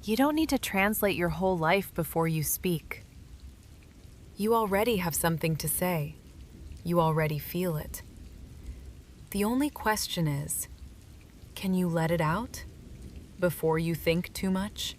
You don't need to translate your whole life before you speak. You already have something to say. You already feel it. The only question is, can you let it out before you think too much?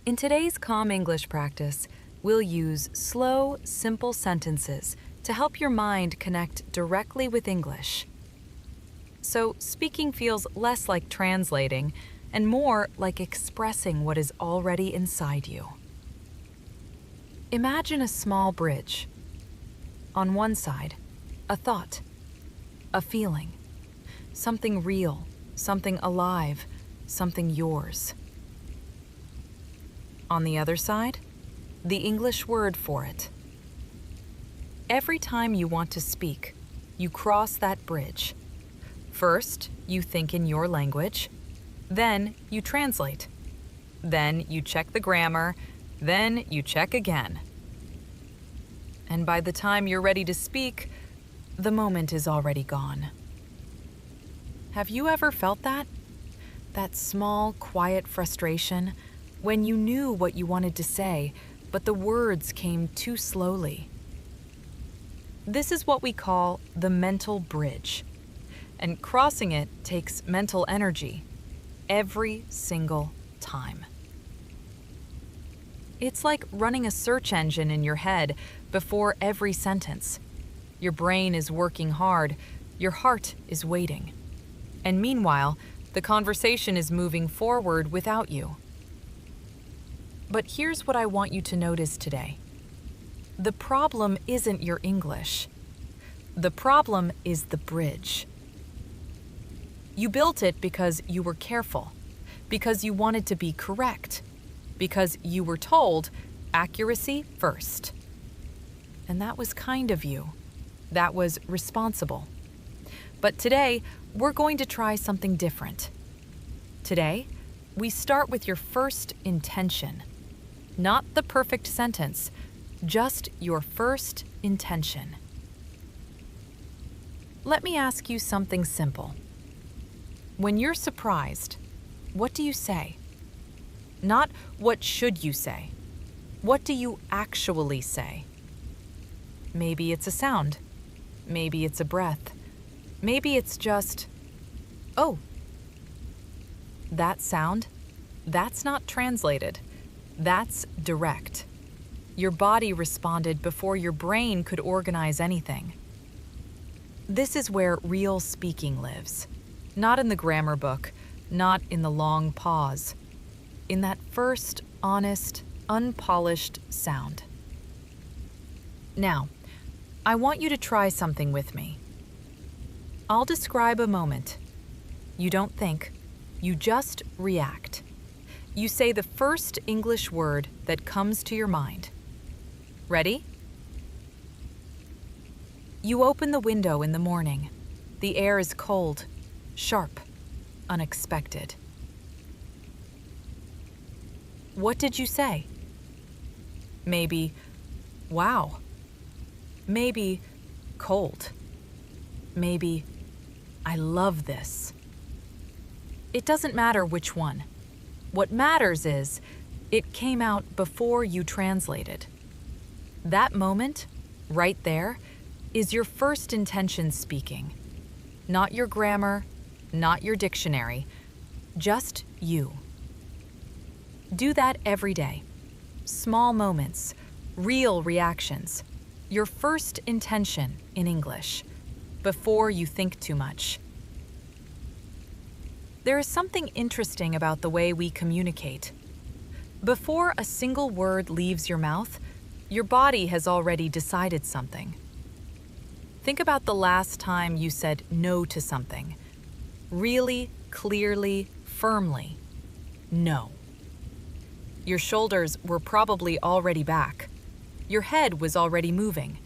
In today's Calm English practice, we'll use slow, simple sentences to help your mind connect directly with English. So speaking feels less like translating and more like expressing what is already inside you. Imagine a small bridge. On one side, a thought, a feeling, something real, something alive, something yours. On the other side, the English word for it. Every time you want to speak, you cross that bridge. First, you think in your language, then you translate. Then you check the grammar, then you check again. And by the time you're ready to speak, the moment is already gone. Have you ever felt that? That small, quiet frustration when you knew what you wanted to say, but the words came too slowly. This is what we call the mental bridge. And crossing it takes mental energy every single time. It's like running a search engine in your head before every sentence. Your brain is working hard, your heart is waiting. And meanwhile, the conversation is moving forward without you. But here's what I want you to notice today. The problem isn't your English. The problem is the bridge. You built it because you were careful, because you wanted to be correct, because you were told accuracy first. And that was kind of you. That was responsible. But today, we're going to try something different. Today, we start with your first intention. Not the perfect sentence, just your first intention. Let me ask you something simple. When you're surprised, what do you say? Not what should you say. What do you actually say? Maybe it's a sound. Maybe it's a breath. Maybe it's just, oh. That sound, that's not translated. That's direct. Your body responded before your brain could organize anything. This is where real speaking lives. Not in the grammar book, not in the long pause. In that first, honest, unpolished sound. Now, I want you to try something with me. I'll describe a moment. You don't think, you just react. You say the first English word that comes to your mind. Ready? You open the window in the morning. The air is cold, sharp, unexpected. What did you say? Maybe, wow. Maybe, cold. Maybe, I love this. It doesn't matter which one. What matters is, it came out before you translated. That moment, right there, is your first intention speaking. Not your grammar, not your dictionary, just you. Do that every day. Small moments, real reactions, your first intention in English, before you think too much. There is something interesting about the way we communicate. Before a single word leaves your mouth, your body has already decided something. Think about the last time you said no to something. Really, clearly, firmly. No. Your shoulders were probably already back. Your head was already moving.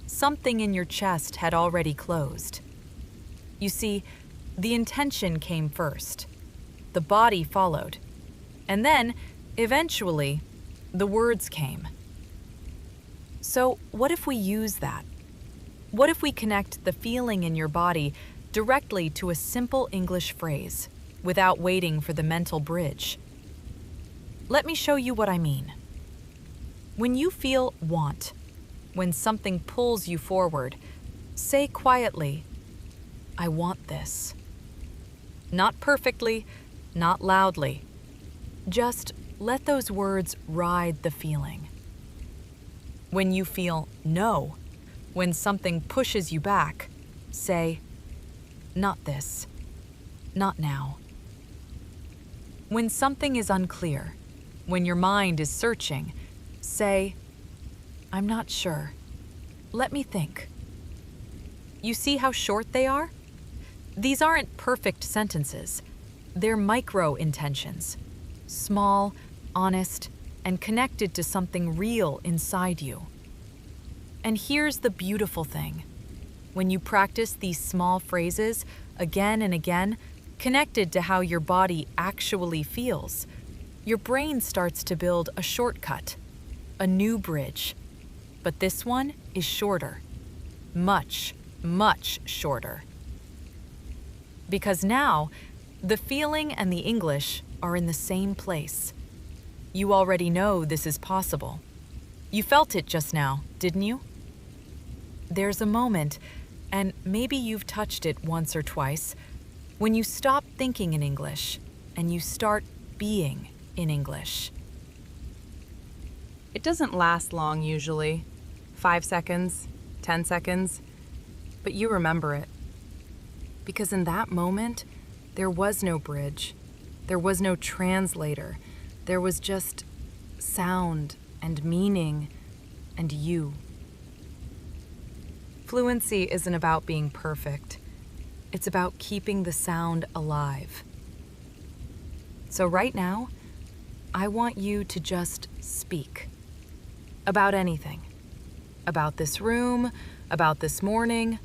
Something in your chest had already closed. You see, the intention came first. The body followed. And then, eventually, the words came. So, what if we use that? What if we connect the feeling in your body directly to a simple English phrase, without waiting for the mental bridge? Let me show you what I mean. When you feel want, when something pulls you forward, say quietly, I want this. Not perfectly, not loudly. Just let those words ride the feeling. When you feel no, when something pushes you back, say, not this, not now. When something is unclear, when your mind is searching, say, I'm not sure. Let me think. You see how short they are? These aren't perfect sentences. They're micro-intentions, small, honest, and connected to something real inside you. And here's the beautiful thing. When you practice these small phrases again and again, connected to how your body actually feels, your brain starts to build a shortcut, a new bridge. But this one is shorter, much, much shorter. Because now, the feeling and the English are in the same place. You already know this is possible. You felt it just now, didn't you? There's a moment, and maybe you've touched it once or twice, when you stop thinking in English and you start being in English. It doesn't last long usually, 5 seconds, 10 seconds, but you remember it. Because in that moment, there was no bridge, there was no translator, there was just sound and meaning and you. Fluency isn't about being perfect. It's about keeping the sound alive. So right now, I want you to just speak. About anything. About this room, about this morning,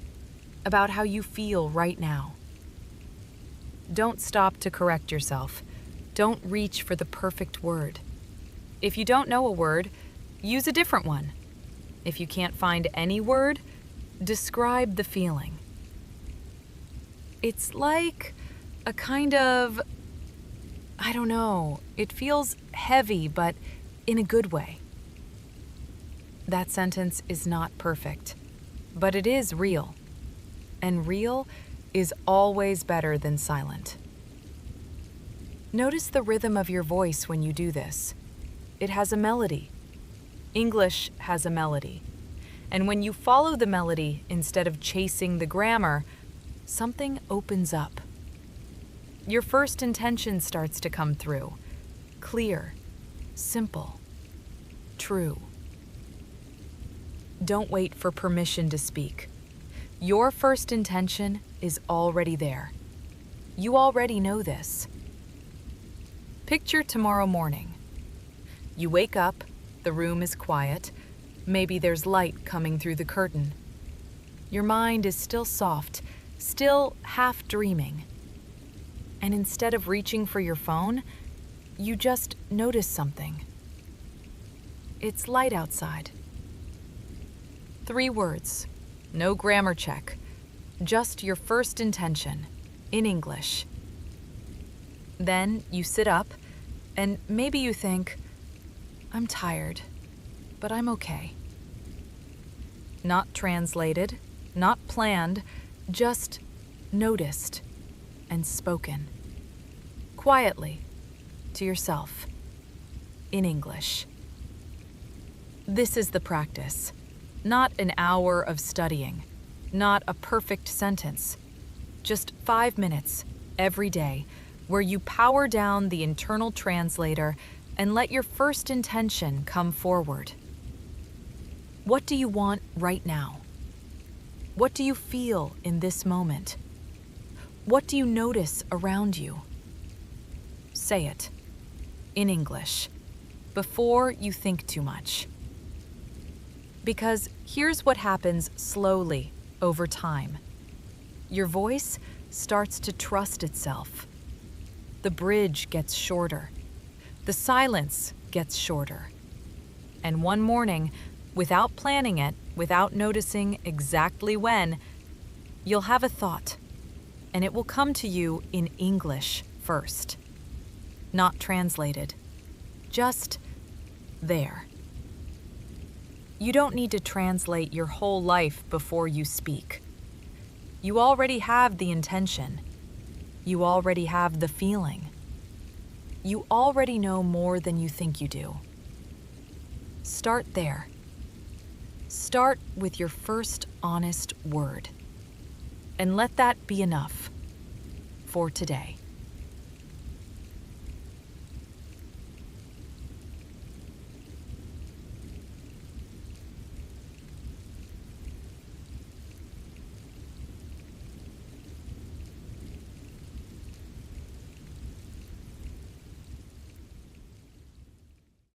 about how you feel right now. Don't stop to correct yourself. Don't reach for the perfect word. If you don't know a word, use a different one. If you can't find any word, describe the feeling. It's like a kind of, I don't know, it feels heavy, but in a good way. That sentence is not perfect, but it is real. And real is always better than silent. Notice the rhythm of your voice when you do this. It has a melody. English has a melody. And when you follow the melody instead of chasing the grammar, something opens up. Your first intention starts to come through. Clear, simple, true. Don't wait for permission to speak. Your first intention is already there. You already know this. Picture tomorrow morning. You wake up, the room is quiet, maybe there's light coming through the curtain. Your mind is still soft, still half dreaming. And instead of reaching for your phone, you just notice something. It's light outside. 3 words, no grammar check, just your first intention, in English. Then you sit up, and maybe you think, I'm tired, but I'm okay. Not translated, not planned, just noticed and spoken. Quietly, to yourself, in English. This is the practice, not an hour of studying, not a perfect sentence, just 5 minutes every day where you power down the internal translator and let your first intention come forward. What do you want right now? What do you feel in this moment? What do you notice around you? Say it, in English, before you think too much. Because here's what happens slowly over time. Your voice starts to trust itself. The bridge gets shorter. The silence gets shorter. And one morning, without planning it, without noticing exactly when, you'll have a thought, and it will come to you in English first, not translated. Just there. You don't need to translate your whole life before you speak. You already have the intention. You already have the feeling. You already know more than you think you do. Start there. Start with your first honest word. And let that be enough for today.